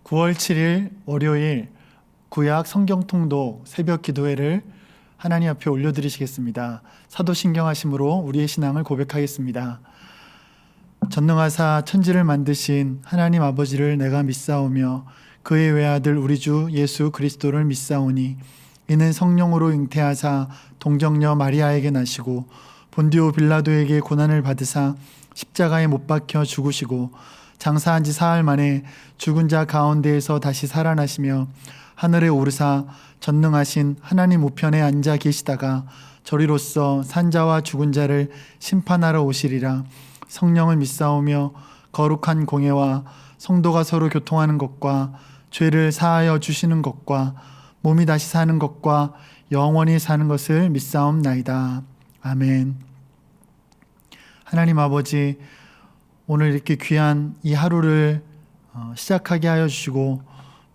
9월 7일 월요일 구약 성경 통독 새벽 기도회를 하나님 앞에 올려드리시겠습니다. 사도신경하심으로 우리의 신앙을 고백하겠습니다. 전능하사 천지를 만드신 하나님 아버지를 내가 믿사오며 그의 외아들 우리 주 예수 그리스도를 믿사오니 이는 성령으로 잉태하사 동정녀 마리아에게 나시고 본디오 빌라도에게 고난을 받으사 십자가에 못 박혀 죽으시고 장사한 지 사흘 만에 죽은 자 가운데에서 다시 살아나시며 하늘에 오르사 전능하신 하나님 우편에 앉아 계시다가 저리로서 산자와 죽은 자를 심판하러 오시리라. 성령을 믿사오며 거룩한 공예와 성도가 서로 교통하는 것과 죄를 사하여 주시는 것과 몸이 다시 사는 것과 영원히 사는 것을 믿사옵나이다. 아멘. 하나님 아버지, 오늘 이렇게 귀한 이 하루를 시작하게 하여 주시고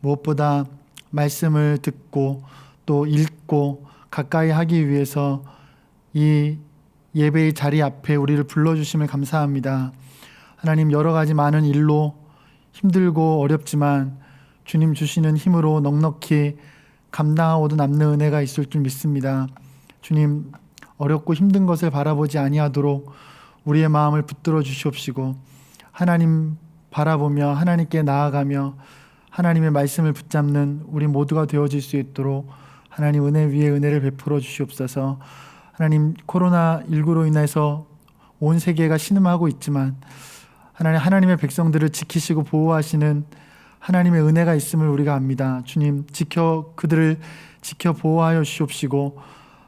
무엇보다 말씀을 듣고 또 읽고 가까이 하기 위해서 이 예배의 자리 앞에 우리를 불러주심을 감사합니다. 하나님, 여러 가지 많은 일로 힘들고 어렵지만 주님 주시는 힘으로 넉넉히 감당하고도 남는 은혜가 있을 줄 믿습니다. 주님, 어렵고 힘든 것을 바라보지 아니하도록 우리의 마음을 붙들어 주시옵시고 하나님 바라보며 하나님께 나아가며 하나님의 말씀을 붙잡는 우리 모두가 되어질 수 있도록 하나님 은혜 위에 은혜를 베풀어 주시옵소서. 하나님, 코로나19로 인해서 온 세계가 신음하고 있지만 하나님의 백성들을 지키시고 보호하시는 하나님의 은혜가 있음을 우리가 압니다. 주님, 그들을 지켜 보호하여 주시옵시고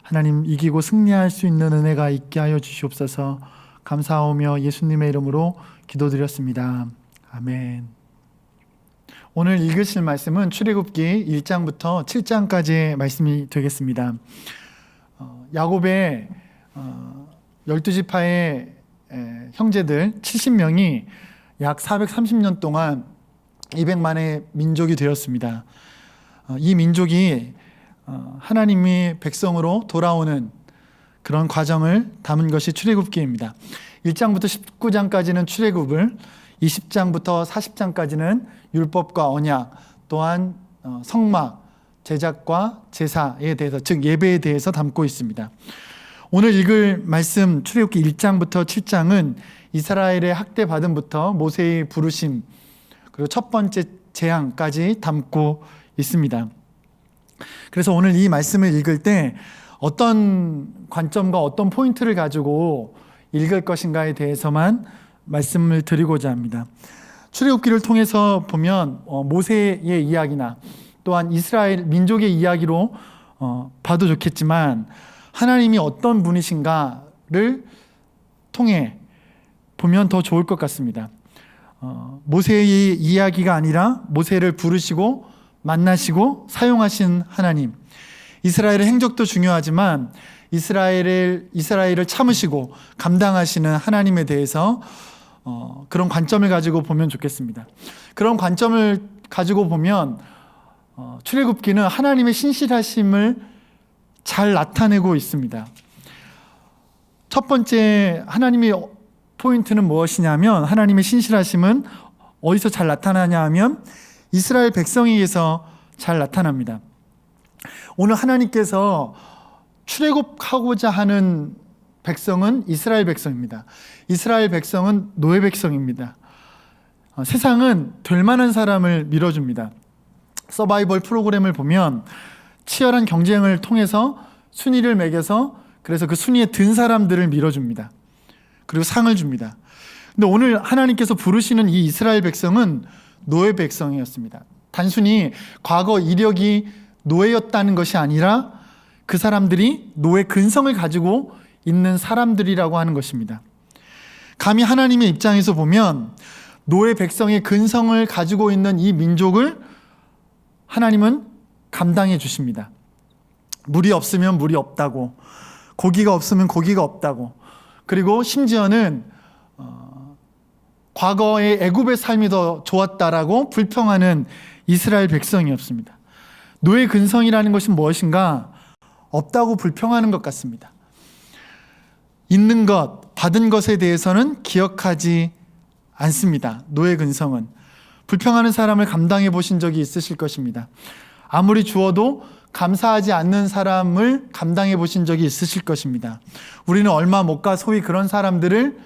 하나님, 이기고 승리할 수 있는 은혜가 있게 하여 주시옵소서. 감사하오며 예수님의 이름으로 기도드렸습니다. 아멘. 오늘 읽으실 말씀은 출애굽기 1장부터 7장까지의 말씀이 되겠습니다. 야곱의 12지파의 형제들 70명이 약 430년 동안 200만의 민족이 되었습니다. 이 민족이 하나님이 백성으로 돌아오는 그런 과정을 담은 것이 출애굽기입니다. 1장부터 19장까지는 출애굽을, 20장부터 40장까지는 율법과 언약, 또한 성막, 제작과 제사에 대해서, 즉 예배에 대해서 담고 있습니다. 오늘 읽을 말씀 출애굽기 1장부터 7장은 이스라엘의 학대받음부터 모세의 부르심, 그리고 첫 번째 재앙까지 담고 있습니다. 그래서 오늘 이 말씀을 읽을 때 어떤 관점과 어떤 포인트를 가지고 읽을 것인가에 대해서만 말씀을 드리고자 합니다. 출애굽기를 통해서 보면 모세의 이야기나 또한 이스라엘 민족의 이야기로 봐도 좋겠지만 하나님이 어떤 분이신가를 통해 보면 더 좋을 것 같습니다. 모세의 이야기가 아니라 모세를 부르시고 만나시고 사용하신 하나님, 이스라엘의 행적도 중요하지만 이스라엘을 참으시고 감당하시는 하나님에 대해서 그런 관점을 가지고 보면 좋겠습니다. 그런 관점을 가지고 보면 출애굽기는 하나님의 신실하심을 잘 나타내고 있습니다. 첫 번째 하나님의 포인트는 무엇이냐면, 하나님의 신실하심은 어디서 잘 나타나냐 하면 이스라엘 백성에게서 잘 나타납니다. 오늘 하나님께서 출애굽하고자 하는 백성은 이스라엘 백성입니다. 이스라엘 백성은 노예 백성입니다. 세상은 될 만한 사람을 밀어줍니다. 서바이벌 프로그램을 보면 치열한 경쟁을 통해서 순위를 매겨서, 그래서 그 순위에 든 사람들을 밀어줍니다. 그리고 상을 줍니다. 근데 오늘 하나님께서 부르시는 이 이스라엘 백성은 노예 백성이었습니다. 단순히 과거 이력이 노예였다는 것이 아니라 그 사람들이 노예 근성을 가지고 있는 사람들이라고 하는 것입니다. 감히 하나님의 입장에서 보면 노예 백성의 근성을 가지고 있는 이 민족을 하나님은 감당해 주십니다. 물이 없으면 물이 없다고, 고기가 없으면 고기가 없다고, 그리고 심지어는 과거의 애굽의 삶이 더 좋았다라고 불평하는 이스라엘 백성이었습니다. 노예 근성이라는 것은 무엇인가? 없다고 불평하는 것 같습니다. 있는 것, 받은 것에 대해서는 기억하지 않습니다. 노예 근성은 불평하는 사람을 감당해 보신 적이 있으실 것입니다. 아무리 주어도 감사하지 않는 사람을 감당해 보신 적이 있으실 것입니다. 우리는 얼마 못 가 소위 그런 사람들을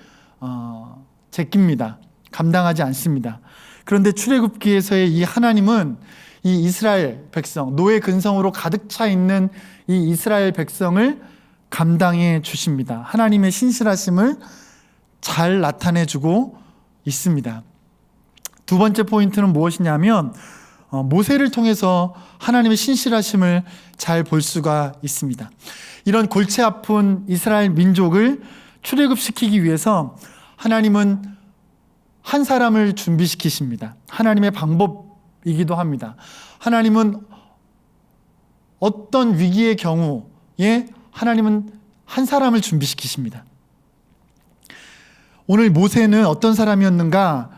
제낍니다. 감당하지 않습니다. 그런데 출애굽기에서의 이 하나님은 이 이스라엘 백성, 노예 근성으로 가득 차 있는 이 이스라엘 백성을 감당해 주십니다. 하나님의 신실하심을 잘 나타내 주고 있습니다. 두 번째 포인트는 무엇이냐면 모세를 통해서 하나님의 신실하심을 잘 볼 수가 있습니다. 이런 골치 아픈 이스라엘 민족을 출애굽시키기 위해서 하나님은 한 사람을 준비시키십니다. 하나님의 방법이기도 합니다. 하나님은 어떤 위기의 경우에 하나님은 한 사람을 준비시키십니다. 오늘 모세는 어떤 사람이었는가?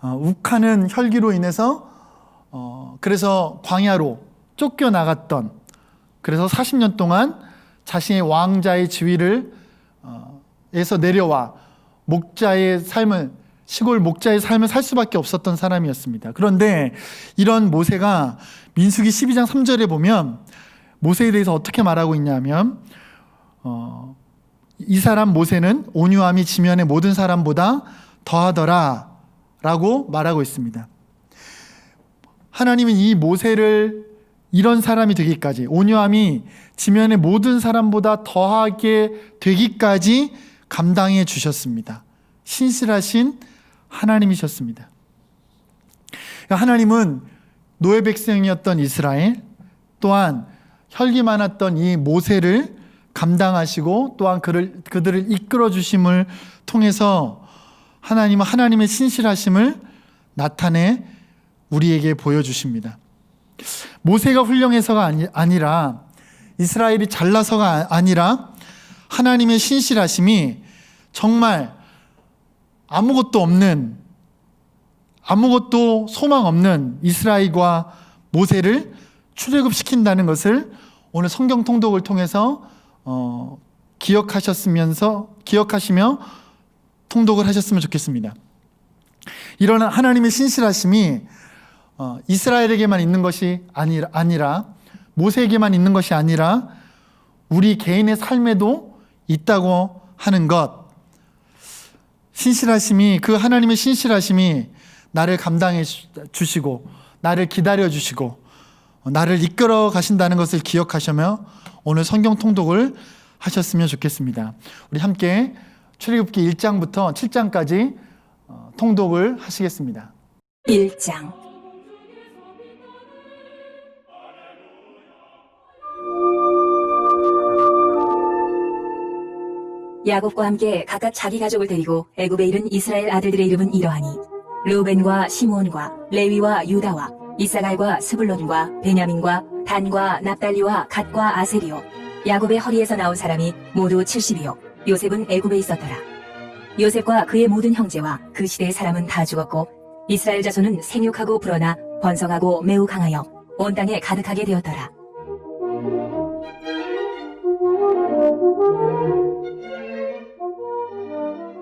욱하는 혈기로 인해서 그래서 광야로 쫓겨나갔던, 그래서 40년 동안 자신의 왕자의 지위를 에서 내려와 목자의 삶을, 시골 목자의 삶을 살 수밖에 없었던 사람이었습니다. 그런데 이런 모세가 민수기 12장 3절에 보면 모세에 대해서 어떻게 말하고 있냐면 이 사람 모세는 온유함이 지면의 모든 사람보다 더하더라 라고 말하고 있습니다. 하나님은 이 모세를 이런 사람이 되기까지, 온유함이 지면의 모든 사람보다 더하게 되기까지 감당해 주셨습니다. 신실하신 하나님이셨습니다. 하나님은 노예 백성이었던 이스라엘, 또한 혈기 많았던 이 모세를 감당하시고 또한 그들을 이끌어 주심을 통해서 하나님은 하나님의 신실하심을 나타내 우리에게 보여주십니다. 모세가 훌륭해서가 아니라, 이스라엘이 잘나서가 아니라 하나님의 신실하심이 정말 아무것도 없는, 아무것도 소망 없는 이스라엘과 모세를 출애굽시킨다는 것을 오늘 성경 통독을 통해서 기억하시며 통독을 하셨으면 좋겠습니다. 이런 하나님의 신실하심이 이스라엘에게만 있는 것이 아니라 모세에게만 있는 것이 아니라 우리 개인의 삶에도 있다고 하는 것, 신실하심이, 그 하나님의 신실하심이 나를 감당해 주시고 나를 기다려 주시고 나를 이끌어 가신다는 것을 기억하시며 오늘 성경 통독을 하셨으면 좋겠습니다. 우리 함께 출애굽기 1장부터 7장까지 통독을 하시겠습니다. 1장. 야곱과 함께 각각 자기 가족을 데리고 애굽에 이른 이스라엘 아들들의 이름은 이러하니 르우벤과 시므온과 레위와 유다와 이사갈과 스불론과 베냐민과 단과 납달리와 갓과 아셀이요, 야곱의 허리에서 나온 사람이 모두 70이요 요셉은 애굽에 있었더라. 요셉과 그의 모든 형제와 그 시대의 사람은 다 죽었고 이스라엘 자손은 생육하고 불어나 번성하고 매우 강하여 온 땅에 가득하게 되었더라.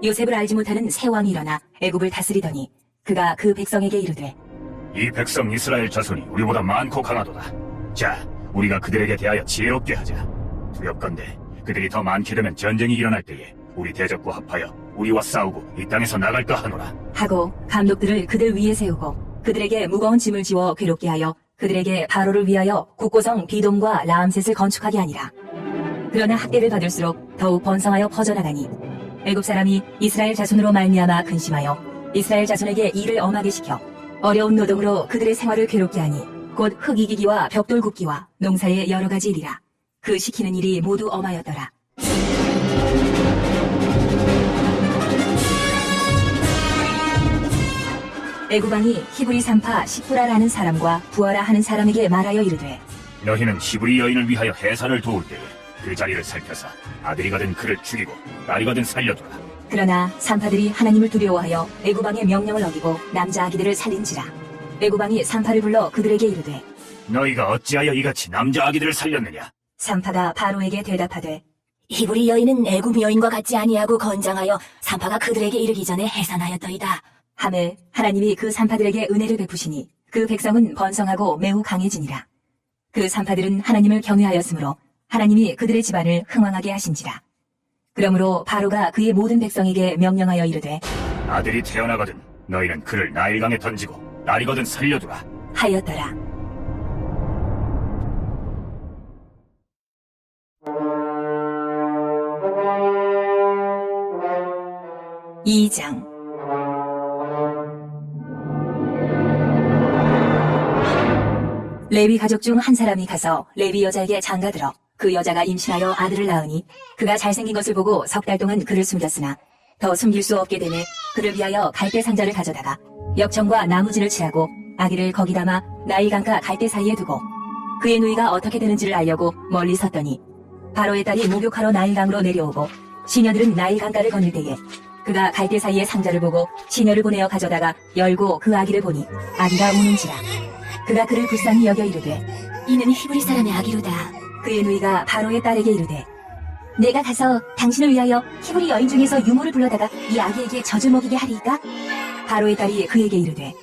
요셉을 알지 못하는 새 왕이 일어나 애굽을 다스리더니 그가 그 백성에게 이르되, 이 백성 이스라엘 자손이 우리보다 많고 강하도다. 자, 우리가 그들에게 대하여 지혜롭게 하자. 두렵건대 그들이 더 많게 되면 전쟁이 일어날 때에 우리 대적과 합하여 우리와 싸우고 이 땅에서 나갈까 하노라. 하고 감독들을 그들 위에 세우고 그들에게 무거운 짐을 지워 괴롭게 하여 그들에게 바로를 위하여 국고성 비돔과 라암셋을 건축하게 하니라. 그러나 학대를 받을수록 더욱 번성하여 퍼져나가니 애굽 사람이 이스라엘 자손으로 말미암아 근심하여 이스라엘 자손에게 일을 엄하게 시켜 어려운 노동으로 그들의 생활을 괴롭게 하니 곧 흙 이기기와 벽돌 굽기와 농사의 여러 가지 일이라. 그 시키는 일이 모두 엄하였더라. 애굽 왕이 히브리 산파 시프라라는 사람과 부하라 하는 사람에게 말하여 이르되, 너희는 히브리 여인을 위하여 해산을 도울 때에 그 자리를 살펴서 아들이거든 그를 죽이고 딸이거든 살려두라. 그러나 산파들이 하나님을 두려워하여 애굽 왕의 명령을 어기고 남자 아기들을 살린지라. 애굽 왕이 산파를 불러 그들에게 이르되, 너희가 어찌하여 이같이 남자 아기들을 살렸느냐? 산파가 바로에게 대답하되, 히브리 여인은 애굽 여인과 같지 아니하고 건장하여 산파가 그들에게 이르기 전에 해산하였더이다. 하매 하나님이 그 산파들에게 은혜를 베푸시니 그 백성은 번성하고 매우 강해지니라. 그 산파들은 하나님을 경외하였으므로 하나님이 그들의 집안을 흥왕하게 하신지라. 그러므로 바로가 그의 모든 백성에게 명령하여 이르되 아들이 태어나거든 너희는 그를 나일강에 던지고 날이거든 살려두라. 하였더라. 이장 레위 가족 중 한 사람이 가서 레위 여자에게 장가들어 그 여자가 임신하여 아들을 낳으니 그가 잘생긴 것을 보고 석 달 동안 그를 숨겼으나 더 숨길 수 없게 되매 그를 위하여 갈대 상자를 가져다가 역청과 나무질을 칠하고 아기를 거기 담아 나일강과 갈대 사이에 두고 그의 누이가 어떻게 되는지를 알려고 멀리 섰더니 바로의 딸이 목욕하러 나일강으로 내려오고 시녀들은 나일강가를 건널 때에 그가 갈대 사이에 상자를 보고 시녀를 보내어 가져다가 열고 그 아기를 보니 아기가 우는지라. 그가 그를 불쌍히 여겨 이르되 이는 히브리 사람의 아기로다. 그의 누이가 바로의 딸에게 이르되 내가 가서 당신을 위하여 히브리 여인 중에서 유모를 불러다가 이 아기에게 젖을 먹이게 하리이까? 바로의 딸이 그에게 이르되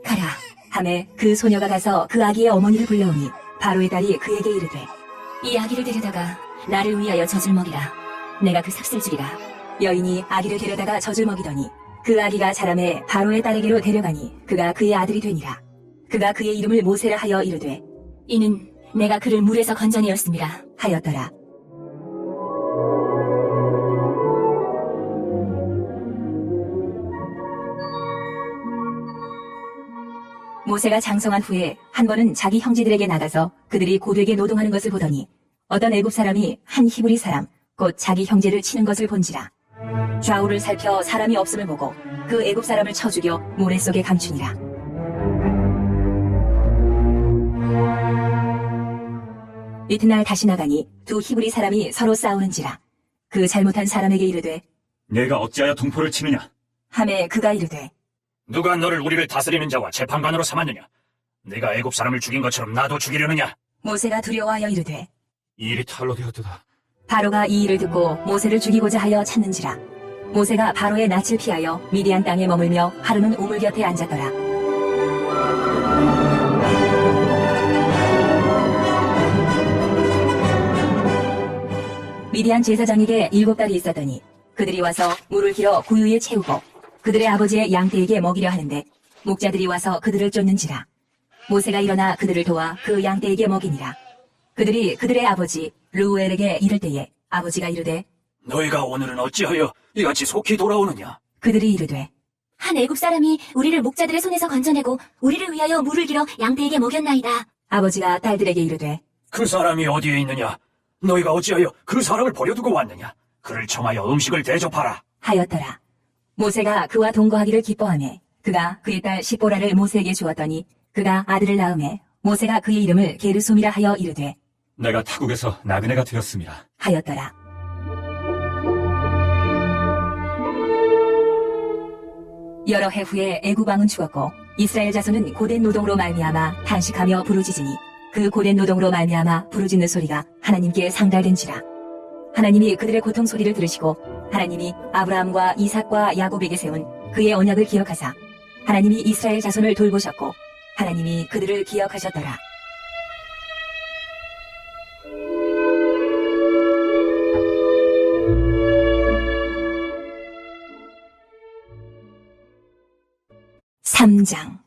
가라. 하매 그 소녀가 가서 그 아기의 어머니를 불러오니 바로의 딸이 그에게 이르되 이 아기를 데려다가 나를 위하여 젖을 먹이라. 내가 그 삭슬 주리라. 여인이 아기를 데려다가 젖을 먹이더니 그 아기가 자라매 바로의 딸에게로 데려가니 그가 그의 아들이 되니라. 그가 그의 이름을 모세라 하여 이르되 이는 내가 그를 물에서 건져내었습니다. 하였더라. 모세가 장성한 후에 한 번은 자기 형제들에게 나가서 그들이 고되게 노동하는 것을 보더니 어떤 애굽 사람이 한 히브리 사람 곧 자기 형제를 치는 것을 본지라. 좌우를 살펴 사람이 없음을 보고 그 애굽 사람을 쳐 죽여 모래 속에 감추니라. 이튿날 다시 나가니 두 히브리 사람이 서로 싸우는지라. 그 잘못한 사람에게 이르되 내가 어찌하여 동포를 치느냐? 하매 그가 이르되 누가 너를 우리를 다스리는 자와 재판관으로 삼았느냐? 내가 애굽 사람을 죽인 것처럼 나도 죽이려느냐? 모세가 두려워하여 이르되 이 일이 탈로 되었도다. 바로가 이 일을 듣고 모세를 죽이고자 하여 찾는지라. 모세가 바로의 낯을 피하여 미디안 땅에 머물며 하루는 우물 곁에 앉았더라. 미디안 제사장에게 7딸이 있었더니 그들이 와서 물을 길어 구유에 채우고 그들의 아버지의 양떼에게 먹이려 하는데 목자들이 와서 그들을 쫓는지라. 모세가 일어나 그들을 도와 그 양떼에게 먹이니라. 그들이 그들의 아버지 르우엘에게 이를 때에 아버지가 이르되 너희가 오늘은 어찌하여 이같이 속히 돌아오느냐? 그들이 이르되 한 애굽 사람이 우리를 목자들의 손에서 건져내고 우리를 위하여 물을 길어 양떼에게 먹였나이다. 아버지가 딸들에게 이르되 그 사람이 어디에 있느냐? 너희가 어찌하여 그 사람을 버려두고 왔느냐? 그를 청하여 음식을 대접하라. 하였더라. 모세가 그와 동거하기를 기뻐하매 그가 그의 딸 시보라를 모세에게 주었더니 그가 아들을 낳음에 모세가 그의 이름을 게르솜이라 하여 이르되 내가 타국에서 나그네가 되었습니다. 하였더라. 여러 해 후에 애굽 왕은 죽었고 이스라엘 자손은 고된 노동으로 말미암아 탄식하며 부르짖으니 그 고된 노동으로 말미암아 부르짖는 소리가 하나님께 상달된지라. 하나님이 그들의 고통 소리를 들으시고 하나님이 아브라함과 이삭과 야곱에게 세운 그의 언약을 기억하사 하나님이 이스라엘 자손을 돌보셨고 하나님이 그들을 기억하셨더라. (3장)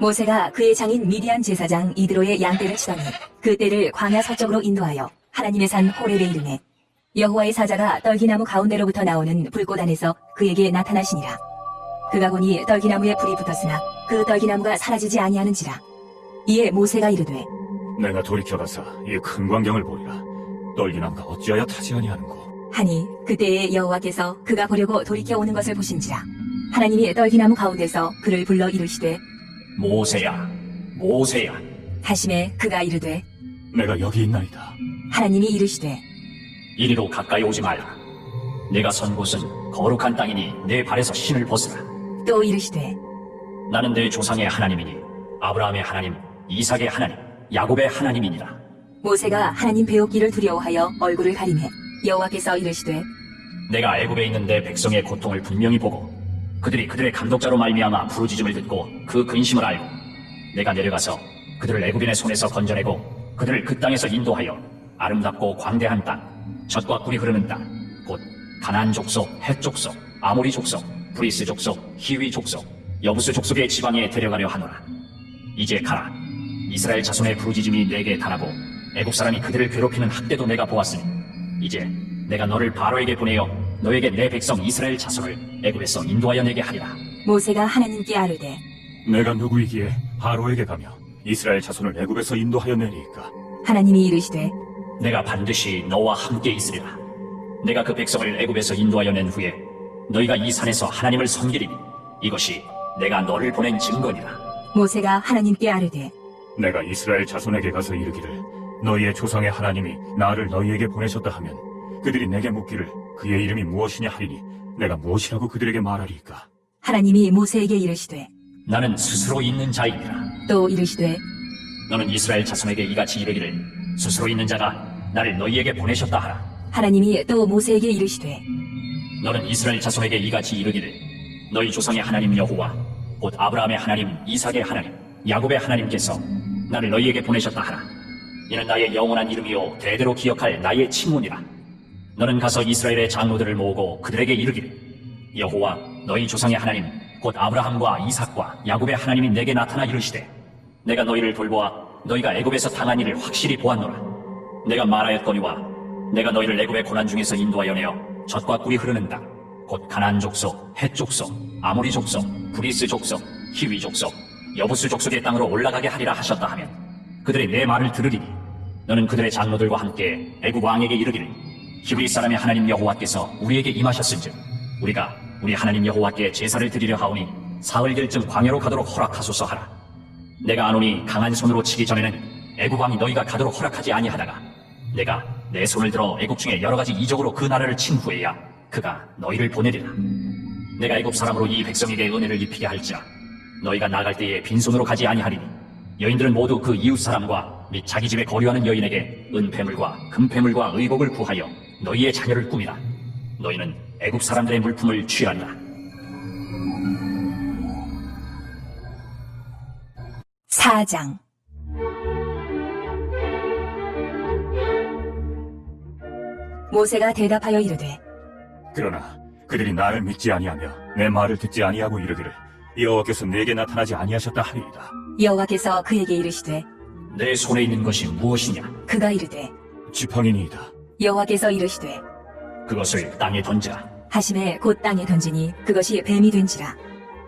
모세가 그의 장인 미디안 제사장 이드로의 양떼를 치더니 그 떼를 광야 서쪽으로 인도하여 하나님의 산 호렙에 이르매 여호와의 사자가 떨기나무 가운데로부터 나오는 불꽃 안에서 그에게 나타나시니라. 그가 보니 떨기나무에 불이 붙었으나 그 떨기나무가 사라지지 아니하는지라. 이에 모세가 이르되 내가 돌이켜가서 이 큰 광경을 보리라. 떨기나무가 어찌하여 타지 아니하는고? 하니 그때에 여호와께서 그가 보려고 돌이켜 오는 것을 보신지라. 하나님이 떨기나무 가운데서 그를 불러 이르시되 모세야, 모세야. 하심에 그가 이르되 내가 여기 있나이다. 하나님이 이르시되 이리로 가까이 오지 말라. 내가 선 곳은 거룩한 땅이니 내 발에서 신을 벗으라. 또 이르시되 나는 내 조상의 하나님이니 아브라함의 하나님, 이삭의 하나님, 야곱의 하나님이니라. 모세가 하나님 배우기를 두려워하여 얼굴을 가리매 여호와께서 이르시되 내가 애굽에 있는 내 백성의 고통을 분명히 보고 그들이 그들의 감독자로 말미암아 부르짖음을 듣고 그 근심을 알고 내가 내려가서 그들을 애굽인의 손에서 건져내고 그들을 그 땅에서 인도하여 아름답고 광대한 땅, 젖과 꿀이 흐르는 땅, 곧 가나안 족속, 헷 족속, 아모리 족속, 브리스 족속, 히위 족속, 여부스 족속의 지방에 데려가려 하노라. 이제 가라. 이스라엘 자손의 부르짖음이 내게 달하고 애굽 사람이 그들을 괴롭히는 학대도 내가 보았으니 이제 내가 너를 바로에게 보내어 너에게 내 백성 이스라엘 자손을 애굽에서 인도하여 내게 하리라. 모세가 하나님께 아뢰되 내가 누구이기에 바로에게 가며 이스라엘 자손을 애굽에서 인도하여 내리까? 하나님이 이르시되 내가 반드시 너와 함께 있으리라. 내가 그 백성을 애굽에서 인도하여 낸 후에 너희가 이 산에서 하나님을 섬기리니 이것이 내가 너를 보낸 증거니라. 모세가 하나님께 아뢰되 내가 이스라엘 자손에게 가서 이르기를 너희의 조상의 하나님이 나를 너희에게 보내셨다 하면 그들이 내게 묻기를 그의 이름이 무엇이냐 하리니 내가 무엇이라고 그들에게 말하리까? 하나님이 모세에게 이르시되 나는 스스로 있는 자이니라. 또 이르시되 너는 이스라엘 자손에게 이같이 이르기를 스스로 있는 자가 나를 너희에게 보내셨다 하라. 하나님이 또 모세에게 이르시되 너는 이스라엘 자손에게 이같이 이르기를 너희 조상의 하나님 여호와 곧 아브라함의 하나님, 이삭의 하나님, 야곱의 하나님께서 나를 너희에게 보내셨다 하라. 이는 나의 영원한 이름이요 대대로 기억할 나의 칭문이라. 너는 가서 이스라엘의 장로들을 모으고 그들에게 이르기를 여호와 너희 조상의 하나님 곧 아브라함과 이삭과 야곱의 하나님이 내게 나타나 이르시되 내가 너희를 돌보아 너희가 애굽에서 당한 일을 확실히 보았노라. 내가 말하였거니와 내가 너희를 애굽의 고난 중에서 인도하여 내어 젖과 꿀이 흐르는 땅 곧 가나안 족속, 헷 족속, 아모리 족속, 브리스 족속, 히위 족속, 여부스 족속의 땅으로 올라가게 하리라 하셨다 하면 그들이 내 말을 들으리니 너는 그들의 장로들과 함께 애굽 왕에게 이르기를 히브리 사람의 하나님 여호와께서 우리에게 임하셨은즉 우리가 우리 하나님 여호와께 제사를 드리려 하오니 사흘길쯤 광야로 가도록 허락하소서 하라. 내가 아노니 강한 손으로 치기 전에는 애굽 왕이 너희가 가도록 허락하지 아니하다가 내가 내 손을 들어 애굽 중에 여러 가지 이적으로 그 나라를 친 후에야 그가 너희를 보내리라. 내가 애굽 사람으로 이 백성에게 은혜를 입히게 할지라 너희가 나갈 때에 빈손으로 가지 아니하리니 여인들은 모두 그 이웃 사람과 및 자기 집에 거류하는 여인에게 은폐물과 금폐물과 의복을 구하여 너희의 자녀를 꾸미라. 너희는 애굽 사람들의 물품을 취하리라. 사장 모세가 대답하여 이르되 그러나 그들이 나를 믿지 아니하며 내 말을 듣지 아니하고 이르기를 여호와께서 내게 나타나지 아니하셨다 하리이다. 여호와께서 그에게 이르시되 내 손에 있는 것이 무엇이냐? 그가 이르되 지팡이니이다. 여호와께서 이르시되 그것을 땅에 던지라. 하심에 곧 땅에 던지니 그것이 뱀이 된지라.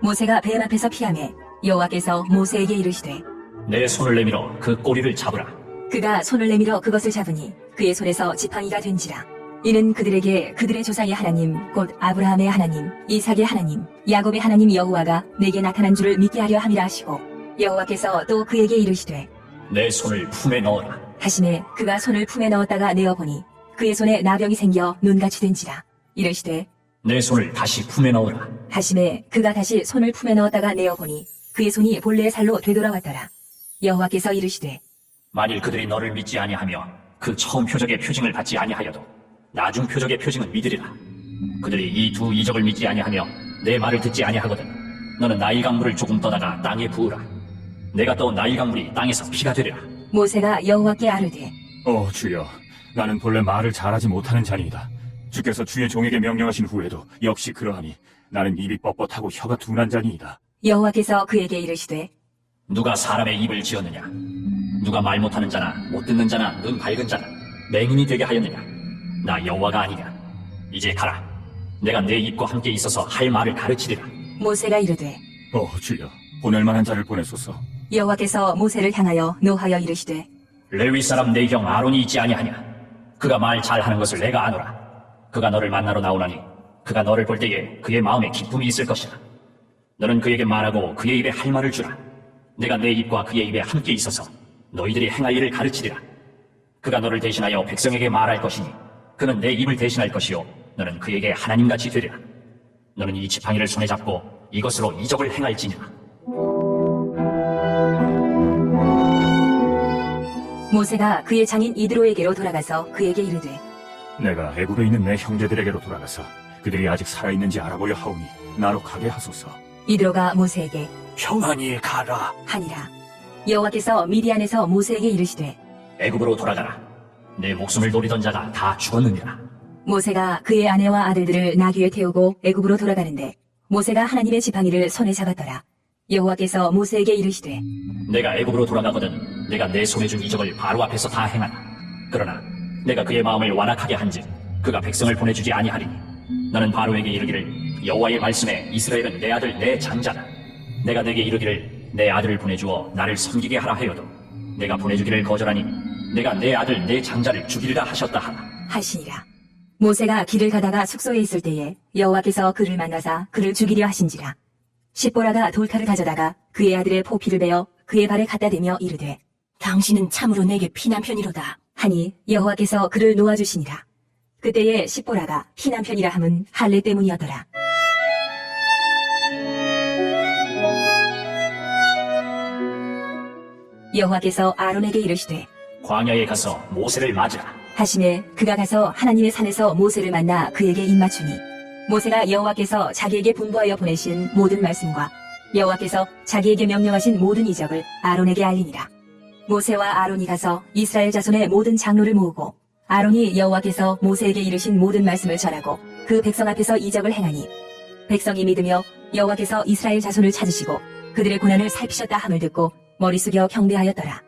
모세가 뱀 앞에서 피하매 여호와께서 모세에게 이르시되 내 손을 내밀어 그 꼬리를 잡으라. 그가 손을 내밀어 그것을 잡으니 그의 손에서 지팡이가 된지라. 이는 그들에게 그들의 조상의 하나님 곧 아브라함의 하나님, 이삭의 하나님, 야곱의 하나님 여호와가 내게 나타난 줄을 믿게 하려 함이라 하시고 여호와께서 또 그에게 이르시되 내 손을 품에 넣어라. 하심에 그가 손을 품에 넣었다가 내어보니 그의 손에 나병이 생겨 눈같이 된지라. 이르시되 내 손을 다시 품에 넣어라. 하심에 그가 다시 손을 품에 넣었다가 내어보니 그의 손이 본래의 살로 되돌아왔더라. 여호와께서 이르시되 만일 그들이 너를 믿지 아니하며 그 처음 표적의 표징을 받지 아니하여도 나중 표적의 표징은 믿으리라. 그들이 이 두 이적을 믿지 아니하며 내 말을 듣지 아니하거든 너는 나일 강물을 조금 떠다가 땅에 부으라. 내가 또 나일 강물이 땅에서 피가 되리라. 모세가 여호와께 아뢰되 주여, 나는 본래 말을 잘하지 못하는 자니이다. 주께서 주의 종에게 명령하신 후에도 역시 그러하니 나는 입이 뻣뻣하고 혀가 둔한 자니이다. 여호와께서 그에게 이르시되 누가 사람의 입을 지었느냐? 누가 말 못하는 자나 못 듣는 자나 눈 밝은 자나 맹인이 되게 하였느냐? 나 여호와가 아니냐? 이제 가라. 내가 내 입과 함께 있어서 할 말을 가르치리라. 모세가 이르되 주여, 보낼 만한 자를 보내소서. 여호와께서 모세를 향하여 노하여 이르시되 레위 사람 내 형 아론이 있지 아니하냐? 그가 말 잘하는 것을 내가 아노라. 그가 너를 만나러 나오나니 그가 너를 볼 때에 그의 마음에 기쁨이 있을 것이라. 너는 그에게 말하고 그의 입에 할 말을 주라. 내가 내 입과 그의 입에 함께 있어서 너희들이 행할 일을 가르치리라. 그가 너를 대신하여 백성에게 말할 것이니 그는 내 입을 대신할 것이요 너는 그에게 하나님같이 되리라. 너는 이 지팡이를 손에 잡고 이것으로 이적을 행할지니라. 모세가 그의 장인 이드로에게로 돌아가서 그에게 이르되 내가 애굽에 있는 내 형제들에게로 돌아가서 그들이 아직 살아있는지 알아보려 하오니 나로 가게 하소서. 이드로가 모세에게 평안히 가라. 하니라. 여호와께서 미디안에서 모세에게 이르시되 애굽으로 돌아가라. 내 목숨을 노리던 자가 다 죽었느니라. 모세가 그의 아내와 아들들을 나귀에 태우고 애굽으로 돌아가는데 모세가 하나님의 지팡이를 손에 잡았더라. 여호와께서 모세에게 이르시되 내가 애굽으로 돌아가거든 내가 내 손에 준 이적을 바로 앞에서 다 행하나. 그러나 내가 그의 마음을 완악하게 한즉 그가 백성을 보내주지 아니하리니 너는 바로에게 이르기를 여호와의 말씀에 이스라엘은 내 아들 내 장자다. 내가 내게 이르기를 내 아들을 보내주어 나를 섬기게 하라 하여도 내가 보내주기를 거절하니 내가 내 아들 내 장자를 죽이리라 하셨다 하나. 하시니라. 모세가 길을 가다가 숙소에 있을 때에 여호와께서 그를 만나사 그를 죽이려 하신지라. 십보라가 돌칼을 가져다가 그의 아들의 포피를 베어 그의 발에 갖다 대며 이르되 당신은 참으로 내게 피난편이로다 하니 여호와께서 그를 놓아주시니라. 그때에 십보라가 피난편이라 함은 할례 때문이었더라. 여호와께서 아론에게 이르시되 광야에 가서 모세를 맞으라. 하심에 그가 가서 하나님의 산에서 모세를 만나 그에게 입맞추니 모세가 여호와께서 자기에게 분부하여 보내신 모든 말씀과 여호와께서 자기에게 명령하신 모든 이적을 아론에게 알리니라. 모세와 아론이 가서 이스라엘 자손의 모든 장로를 모으고 아론이 여호와께서 모세에게 이르신 모든 말씀을 전하고 그 백성 앞에서 이적을 행하니 백성이 믿으며 여호와께서 이스라엘 자손을 찾으시고 그들의 고난을 살피셨다 함을 듣고 머리 숙여 경배하였더라.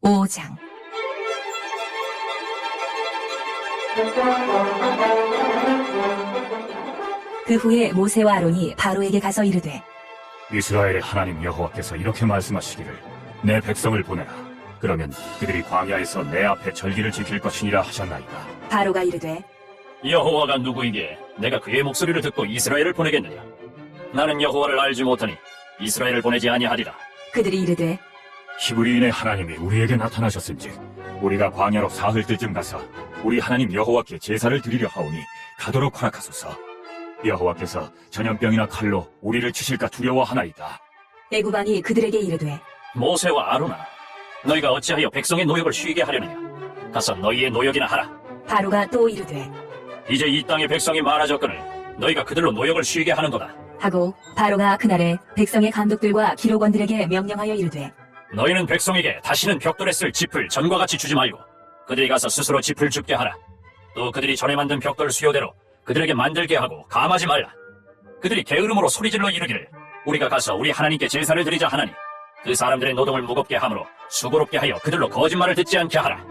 오장 그 후에 모세와 아론이 바로에게 가서 이르되 이스라엘의 하나님 여호와께서 이렇게 말씀하시기를 내 백성을 보내라. 그러면 그들이 광야에서 내 앞에 절기를 지킬 것이니라 하셨나이다. 바로가 이르되 여호와가 누구이기에 내가 그의 목소리를 듣고 이스라엘을 보내겠느냐. 나는 여호와를 알지 못하니 이스라엘을 보내지 아니하리라. 그들이 이르되 히브리인의 하나님이 우리에게 나타나셨은즉 우리가 광야로 사흘 뜰쯤 가서 우리 하나님 여호와께 제사를 드리려 하오니 가도록 허락하소서. 여호와께서 전염병이나 칼로 우리를 치실까 두려워하나이다. 애굽왕이 그들에게 이르되 모세와 아론아, 너희가 어찌하여 백성의 노역을 쉬게 하려느냐. 가서 너희의 노역이나 하라. 바로가 또 이르되 이제 이 땅의 백성이 많아졌거늘 너희가 그들로 노역을 쉬게 하는도다. 하고 바로가 그날에 백성의 감독들과 기록원들에게 명령하여 이르되 너희는 백성에게 다시는 벽돌에 쓸 짚을 전과 같이 주지 말고 그들이 가서 스스로 짚을 줍게 하라. 또 그들이 전에 만든 벽돌 수요대로 그들에게 만들게 하고 감하지 말라. 그들이 게으름으로 소리질러 이르기를 우리가 가서 우리 하나님께 제사를 드리자 하나니 그 사람들의 노동을 무겁게 함으로 수고롭게 하여 그들로 거짓말을 듣지 않게 하라.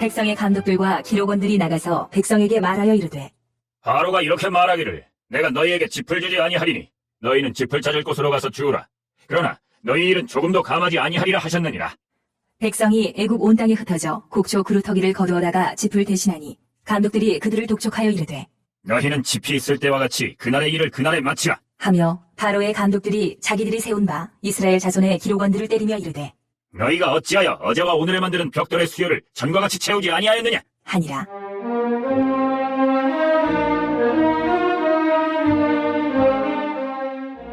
백성의 감독들과 기록원들이 나가서 백성에게 말하여 이르되 바로가 이렇게 말하기를 내가 너희에게 짚을 주지 아니하리니 너희는 짚을 찾을 곳으로 가서 주우라. 그러나 너희 일은 조금도 감하지 아니하리라 하셨느니라. 백성이 애굽 온 땅에 흩어져 곡초 그루터기를 거두어다가 짚을 대신하니 감독들이 그들을 독촉하여 이르되 너희는 짚이 있을 때와 같이 그날의 일을 그날에 마치라. 하며 바로의 감독들이 자기들이 세운 바 이스라엘 자손의 기록원들을 때리며 이르되 너희가 어찌하여 어제와 오늘에 만드는 벽돌의 수요를 전과 같이 채우지 아니하였느냐. 하니라.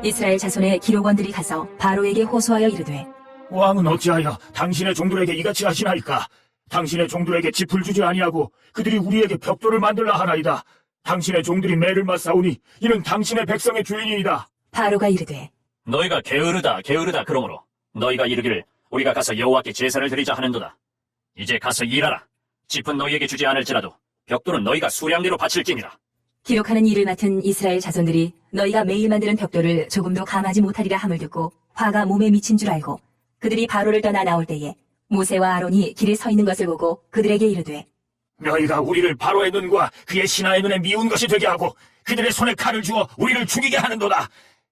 이스라엘 자손의 기록원들이 가서 바로에게 호소하여 이르되 왕은 어찌하여 당신의 종들에게 이같이 하시나이까. 당신의 종들에게 짚을 주지 아니하고 그들이 우리에게 벽돌을 만들라 하나이다. 당신의 종들이 매를 맞사오니 이는 당신의 백성의 주인이이다. 바로가 이르되 너희가 게으르다 그러므로 너희가 이르기를 우리가 가서 여호와께 제사를 드리자 하는도다. 이제 가서 일하라. 짚은 너희에게 주지 않을지라도 벽돌은 너희가 수량대로 바칠지니라. 기록하는 일을 맡은 이스라엘 자손들이 너희가 매일 만드는 벽돌을 조금도 감하지 못하리라 함을 듣고 화가 몸에 미친 줄 알고 그들이 바로를 떠나 나올 때에 모세와 아론이 길에 서 있는 것을 보고 그들에게 이르되 너희가 우리를 바로의 눈과 그의 신하의 눈에 미운 것이 되게 하고 그들의 손에 칼을 주어 우리를 죽이게 하는도다.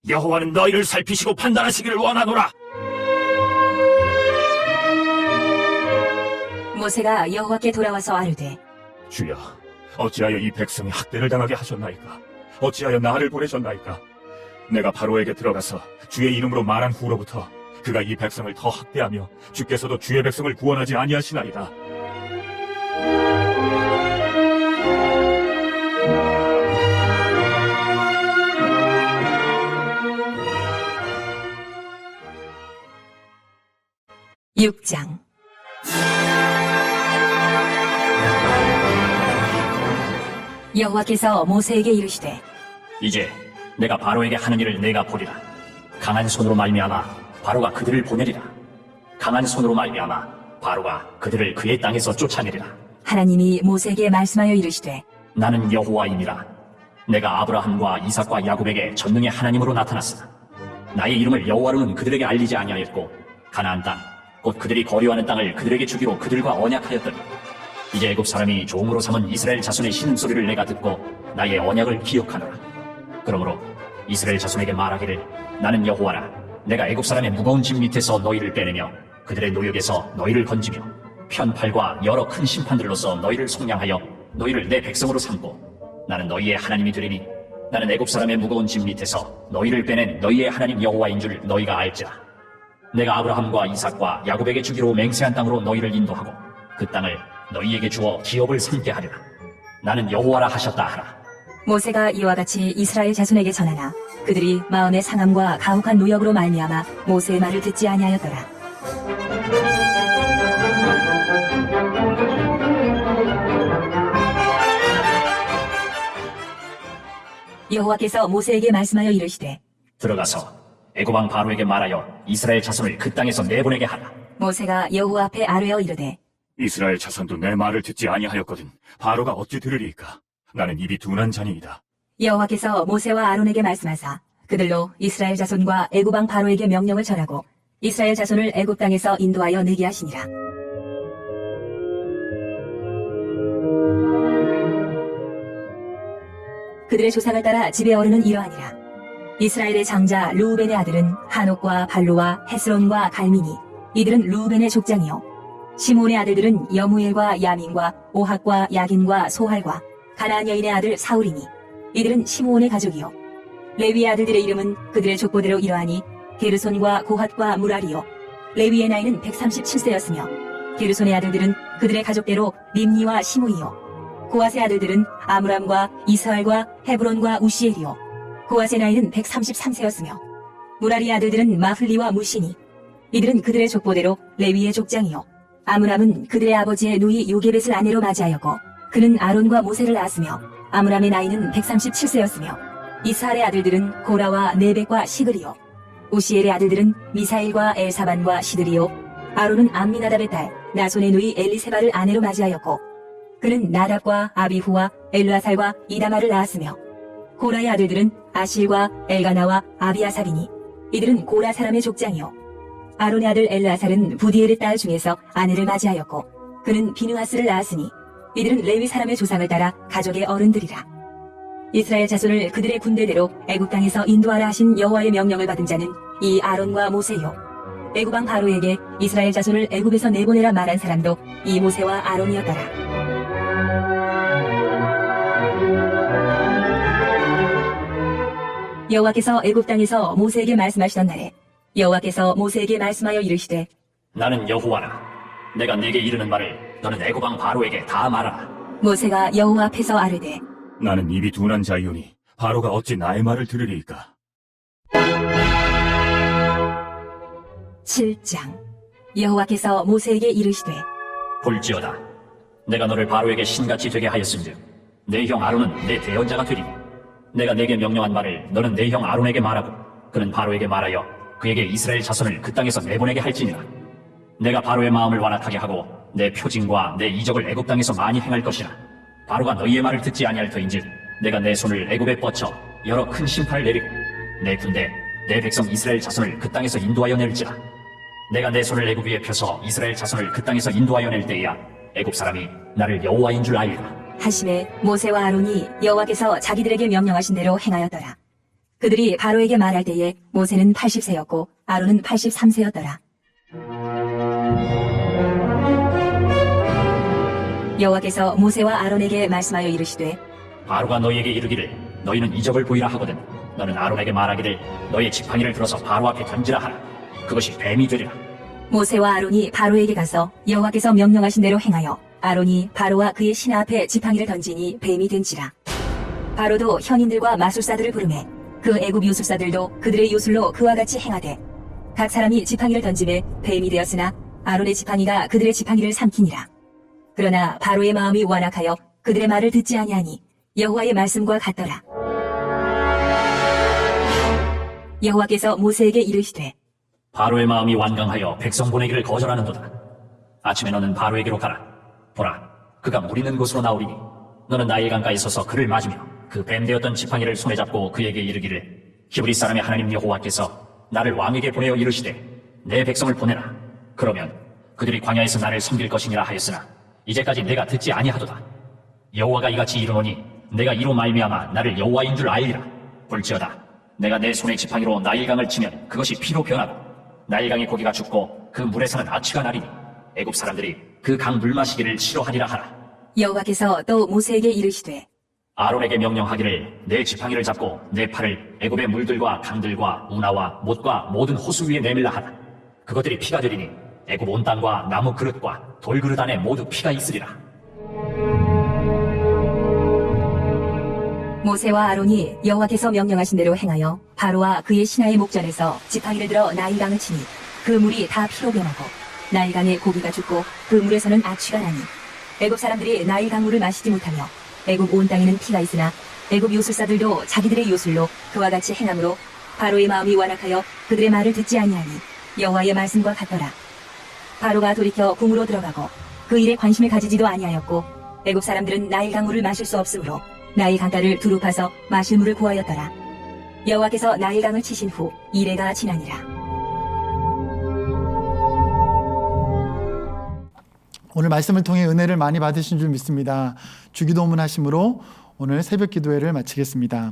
여호와는 너희를 살피시고 판단하시기를 원하노라. 모세가 여호와께 돌아와서 아뢰되 주여, 어찌하여 이 백성이 학대를 당하게 하셨나이까? 어찌하여 나를 보내셨나이까? 내가 바로에게 들어가서 주의 이름으로 말한 후로부터 그가 이 백성을 더 학대하며 주께서도 주의 백성을 구원하지 아니하시나이다. 육장 여호와께서 모세에게 이르시되 이제 내가 바로에게 하는 일을 내가 보리라. 강한 손으로 말미암아 바로가 그들을 보내리라. 강한 손으로 말미암아 바로가 그들을 그의 땅에서 쫓아내리라. 하나님이 모세에게 말씀하여 이르시되 나는 여호와이니라. 내가 아브라함과 이삭과 야곱에게 전능의 하나님으로 나타났으나 나의 이름을 여호와로는 그들에게 알리지 아니하였고 가나안 땅 곧 그들이 거류하는 땅을 그들에게 주기로 그들과 언약하였더니 이제 애굽 사람이 종으로 삼은 이스라엘 자손의 신음소리를 내가 듣고 나의 언약을 기억하노라. 그러므로 이스라엘 자손에게 말하기를 나는 여호와라. 내가 애굽 사람의 무거운 짐 밑에서 너희를 빼내며 그들의 노역에서 너희를 건지며 편팔과 여러 큰 심판들로서 너희를 속량하여 너희를 내 백성으로 삼고 나는 너희의 하나님이 되리니 나는 애굽 사람의 무거운 짐 밑에서 너희를 빼낸 너희의 하나님 여호와인 줄 너희가 알지라. 내가 아브라함과 이삭과 야곱에게 주기로 맹세한 땅으로 너희를 인도하고 그 땅을 너희에게 주어 기업을 삼게 하리라. 나는 여호와라 하셨다 하라. 모세가 이와 같이 이스라엘 자손에게 전하나 그들이 마음의 상함과 가혹한 노역으로 말미암아 모세의 말을 듣지 아니하였더라. 여호와께서 모세에게 말씀하여 이르시되 들어가서 애굽 왕 바로에게 말하여 이스라엘 자손을 그 땅에서 내보내게 하라. 모세가 여호와 앞에 아뢰어 이르되 이스라엘 자손도 내 말을 듣지 아니하였거든 바로가 어찌 들으리이까? 나는 입이 둔한 자니이다. 여호와께서 모세와 아론에게 말씀하사 그들로 이스라엘 자손과 애굽 왕 바로에게 명령을 전하고 이스라엘 자손을 애굽 땅에서 인도하여 내게 하시니라. 그들의 조상을 따라 집에 어르는 이러하니라. 이스라엘의 장자 르우벤의 아들은 하녹과 발로와 헤스론과 갈미니 이들은 르우벤의 족장이요 시몬의 아들들은 여무엘과 야민과 오학과 야긴과 소할과 가나안 여인의 아들 사울이니 이들은 시므온의 가족이요 레위의 아들들의 이름은 그들의 족보대로 이러하니 게르손과 고핫과 무라리요 레위의 나이는 137세였으며 게르손의 아들들은 그들의 가족대로 림니와 시므이요 고핫의 아들들은 아므람과 이스할과 헤브론과 우시엘이요 고핫의 나이는 133세였으며 무라리의 아들들은 마훌리와 무시니 이들은 그들의 족보대로 레위의 족장이요 아므람은 그들의 아버지의 누이 요게벳을 아내로 맞이하였고 그는 아론과 모세를 낳았으며 아므람의 나이는 137세였으며 이스할의 아들들은 고라와 네벡과 시그리요 우시엘의 아들들은 미사일과 엘사반과 시드리요 아론은 암미나답의 딸 나손의 누이 엘리세바를 아내로 맞이하였고 그는 나답과 아비후와 엘르아살과 이다마를 낳았으며 고라의 아들들은 아실과 엘가나와 아비아살이니 이들은 고라 사람의 족장이요 아론의 아들 엘르아살은 부디엘의 딸 중에서 아내를 맞이하였고 그는 비누하스를 낳았으니 이들은 레위 사람의 조상을 따라 가족의 어른들이라. 이스라엘 자손을 그들의 군대대로 애굽 땅에서 인도하라 하신 여호와의 명령을 받은 자는 이 아론과 모세요 애굽 왕 바로에게 이스라엘 자손을 애굽에서 내보내라 말한 사람도 이 모세와 아론이었더라. 여호와께서 애굽 땅에서 모세에게 말씀하시던 날에 여호와께서 모세에게 말씀하여 이르시되 나는 여호와라. 내가 네게 이르는 말을 너는 애굽 왕 바로에게 다 말하라. 모세가 여호와 앞에서 아뢰되 나는 입이 둔한 자이오니 바로가 어찌 나의 말을 들으리이까? 7장 여호와께서 모세에게 이르시되 볼지어다. 내가 너를 바로에게 신같이 되게 하였은즉 내 형 아론은 내 대언자가 되리니 내가 네게 명령한 말을 너는 내 형 아론에게 말하고 그는 바로에게 말하여 그에게 이스라엘 자손을 그 땅에서 내보내게 할지니라. 내가 바로의 마음을 완악하게 하고 내 표징과 내 이적을 애굽 땅에서 많이 행할 것이라. 바로가 너희의 말을 듣지 아니할 터인즉 내가 내 손을 애굽에 뻗쳐 여러 큰 심판을 내리고 내 군대 내 백성 이스라엘 자손을 그 땅에서 인도하여 낼지라. 내가 내 손을 애굽 위에 펴서 이스라엘 자손을 그 땅에서 인도하여 낼 때에야 애굽 사람이 나를 여호와인 줄 알리라. 하심에 모세와 아론이 여호와께서 자기들에게 명령하신 대로 행하였더라. 그들이 바로에게 말할 때에 모세는 80세였고 아론은 83세였더라. 여호와께서 모세와 아론에게 말씀하여 이르시되 바로가 너희에게 이르기를 너희는 이적을 보이라 하거든 너는 아론에게 말하기를 너의 지팡이를 들어서 바로 앞에 던지라 하라. 그것이 뱀이 되리라. 모세와 아론이 바로에게 가서 여호와께서 명령하신 대로 행하여 아론이 바로와 그의 신하 앞에 지팡이를 던지니 뱀이 된지라. 바로도 현인들과 마술사들을 부르매 그 애굽 요술사들도 그들의 요술로 그와 같이 행하되 각 사람이 지팡이를 던짐에 뱀이 되었으나 아론의 지팡이가 그들의 지팡이를 삼키니라. 그러나 바로의 마음이 완악하여 그들의 말을 듣지 아니하니 여호와의 말씀과 같더라. 여호와께서 모세에게 이르시되 바로의 마음이 완강하여 백성 보내기를 거절하는도다. 아침에 너는 바로에게로 가라. 보라, 그가 물 있는 곳으로 나오리니 너는 나일 강가에 서서 그를 맞으며 그 뱀되었던 지팡이를 손에 잡고 그에게 이르기를 히브리 사람의 하나님 여호와께서 나를 왕에게 보내어 이르시되 내 백성을 보내라. 그러면 그들이 광야에서 나를 섬길 것이니라 하였으나 이제까지 내가 듣지 아니하도다. 여호와가 이같이 이르노니 내가 이로 말미암아 나를 여호와인 줄 알리라. 볼지어다 내가 내 손의 지팡이로 나일강을 치면 그것이 피로 변하고 나일강의 고기가 죽고 그 물에서는 아취가 나리니 애굽 사람들이 그 강 물 마시기를 싫어하리라 하라. 여호와께서 또 모세에게 이르시되 아론에게 명령하기를 내 지팡이를 잡고 내 팔을 애굽의 물들과 강들과 운하와 못과 모든 호수 위에 내밀라 하라. 그것들이 피가 되리니 애굽 온 땅과 나무 그릇과 돌 그릇 안에 모두 피가 있으리라. 모세와 아론이 여호와께서 명령하신 대로 행하여 바로와 그의 신하의 목전에서 지팡이를 들어 나일강을 치니 그 물이 다 피로 변하고 나일강의 고기가 죽고 그 물에서는 악취가 나니 애굽 사람들이 나일강 물을 마시지 못하며 애굽 온 땅에는 피가 있으나 애굽 요술사들도 자기들의 요술로 그와 같이 행함으로 바로의 마음이 완악하여 그들의 말을 듣지 아니하니 여호와의 말씀과 같더라. 바로가 돌이켜 궁으로 들어가고 그 일에 관심을 가지지도 아니하였고 애굽 사람들은 나일강 물을 마실 수 없으므로 나일 강가를 두루 파서 마실 물을 구하였더라. 여호와께서 나일강을 치신 후 이레가 지나니라. 오늘 말씀을 통해 은혜를 많이 받으신 줄 믿습니다. 주기도문 하심으로 오늘 새벽 기도회를 마치겠습니다.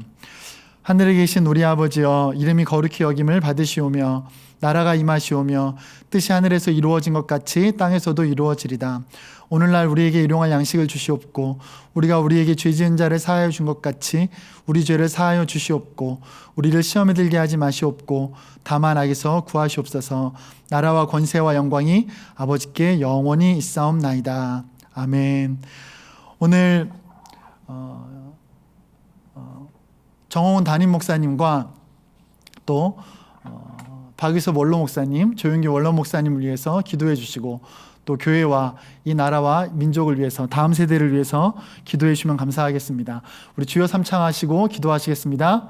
하늘에 계신 우리 아버지여, 이름이 거룩히 여김을 받으시오며 나라가 임하시오며 뜻이 하늘에서 이루어진 것 같이 땅에서도 이루어지리다. 오늘날 우리에게 일용할 양식을 주시옵고 우리가 우리에게 죄 지은 자를 사하여 준 것 같이 우리 죄를 사하여 주시옵고 우리를 시험에 들게 하지 마시옵고 다만 악에서 구하시옵소서. 나라와 권세와 영광이 아버지께 영원히 있사옵나이다. 아멘. 오늘 정홍훈 담임 목사님과 또 박의섭 원로 목사님, 조윤기 원로 목사님을 위해서 기도해 주시고 또 교회와 이 나라와 민족을 위해서 다음 세대를 위해서 기도해 주시면 감사하겠습니다. 우리 주여 삼창하시고 기도하시겠습니다.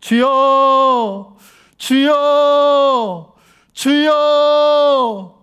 주여, 주여, 주여.